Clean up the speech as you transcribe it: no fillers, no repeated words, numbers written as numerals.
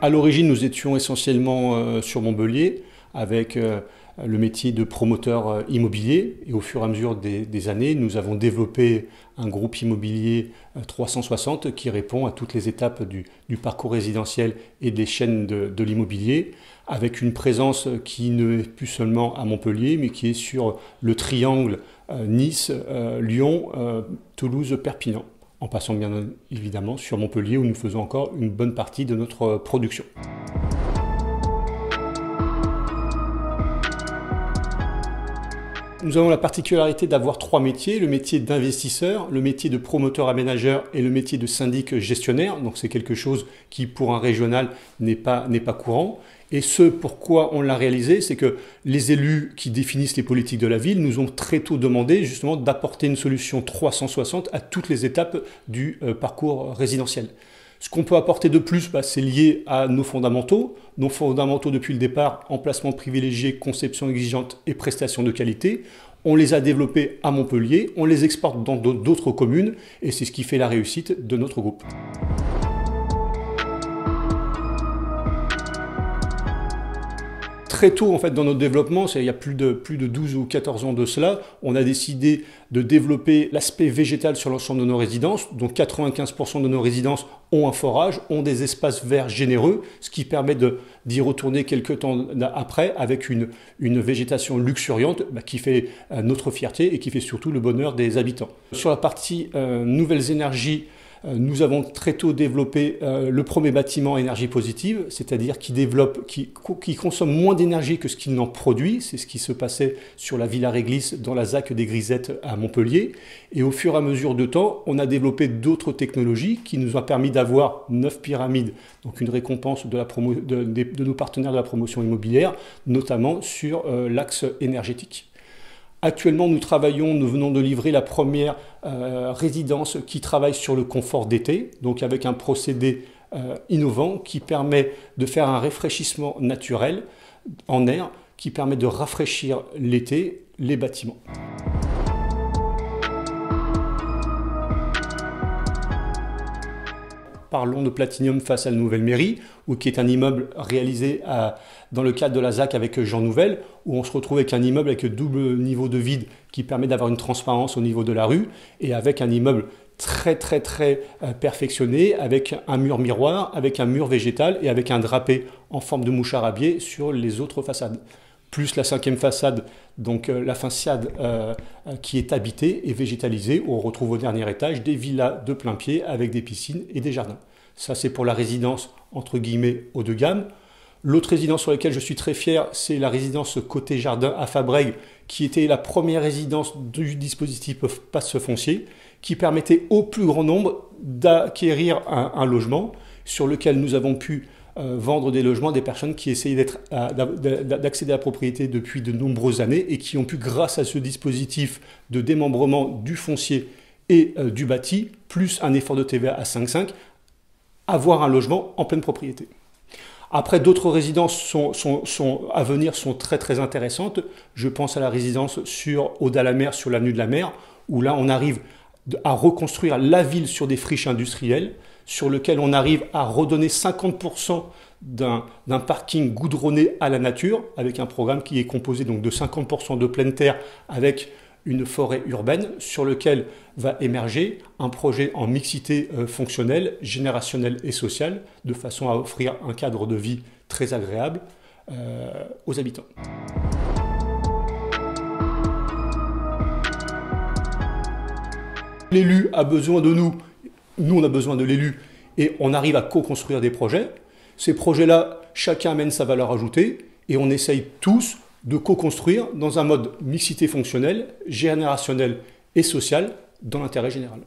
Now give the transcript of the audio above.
À l'origine, nous étions essentiellement sur Montpellier avec le métier de promoteur immobilier. Et au fur et à mesure des années, nous avons développé un groupe immobilier 360 qui répond à toutes les étapes du parcours résidentiel et des chaînes de l'immobilier, avec une présence qui ne est plus seulement à Montpellier, mais qui est sur le triangle Nice, Lyon, Toulouse, Perpignan, en passant bien évidemment sur Montpellier où nous faisons encore une bonne partie de notre production. Nous avons la particularité d'avoir trois métiers, le métier d'investisseur, le métier de promoteur aménageur et le métier de syndic gestionnaire. Donc c'est quelque chose qui pour un régional n'est pas courant. Et ce pourquoi on l'a réalisé, c'est que les élus qui définissent les politiques de la ville nous ont très tôt demandé justement d'apporter une solution 360 à toutes les étapes du parcours résidentiel. Ce qu'on peut apporter de plus, c'est lié à nos fondamentaux. Nos fondamentaux depuis le départ, emplacement privilégié, conception exigeante et prestations de qualité. On les a développés à Montpellier, on les exporte dans d'autres communes et c'est ce qui fait la réussite de notre groupe. Très tôt en fait dans notre développement, il y a plus de 12 ou 14 ans de cela, on a décidé de développer l'aspect végétal sur l'ensemble de nos résidences. Donc 95% de nos résidences ont un forage, ont des espaces verts généreux, ce qui permet d'y retourner quelques temps après avec une végétation luxuriante qui fait notre fierté et qui fait surtout le bonheur des habitants. Sur la partie nouvelles énergies, nous avons très tôt développé le premier bâtiment énergie positive, c'est-à-dire qui consomme moins d'énergie que ce qu'il n'en produit. C'est ce qui se passait sur la Villa Réglisse dans la ZAC des Grisettes à Montpellier. Et au fur et à mesure de temps, on a développé d'autres technologies qui nous ont permis d'avoir 9 pyramides, donc une récompense de nos partenaires de la promotion immobilière, notamment sur l'axe énergétique. Actuellement, nous venons de livrer la première résidence qui travaille sur le confort d'été, donc avec un procédé innovant qui permet de faire un rafraîchissement naturel en air, qui permet de rafraîchir l'été les bâtiments. Parlons de Platinium face à la Nouvelle Mairie, qui est un immeuble réalisé dans le cadre de la ZAC avec Jean Nouvel, où on se retrouve avec un immeuble avec double niveau de vide qui permet d'avoir une transparence au niveau de la rue, et avec un immeuble très perfectionné, avec un mur miroir, avec un mur végétal et avec un drapé en forme de mouchard à biais sur les autres façades. Plus la cinquième façade, donc la façade qui est habitée et végétalisée, où on retrouve au dernier étage des villas de plein pied avec des piscines et des jardins. Ça, c'est pour la résidence, entre guillemets, haut de gamme. L'autre résidence sur laquelle je suis très fier, c'est la résidence côté jardin à Fabrègues, qui était la première résidence du dispositif Pass Foncier, qui permettait au plus grand nombre d'acquérir un logement sur lequel nous avons pu vendre des logements à des personnes qui essayaient d'accéder à la propriété depuis de nombreuses années et qui ont pu, grâce à ce dispositif de démembrement du foncier et du bâti, plus un effort de TVA à 5,5, avoir un logement en pleine propriété. Après, d'autres résidences à venir sont très intéressantes. Je pense à la résidence sur Aude-à-la-Mer, sur l'avenue de la Mer, où là on arrive à reconstruire la ville sur des friches industrielles, sur lequel on arrive à redonner 50% d'un parking goudronné à la nature, avec un programme qui est composé donc de 50% de pleine terre avec une forêt urbaine, sur lequel va émerger un projet en mixité fonctionnelle, générationnelle et sociale, de façon à offrir un cadre de vie très agréable aux habitants. L'élu a besoin de nous on a besoin de l'élu et on arrive à co-construire des projets. Ces projets-là, chacun amène sa valeur ajoutée et on essaye tous de co-construire dans un mode mixité fonctionnelle, générationnelle et sociale dans l'intérêt général.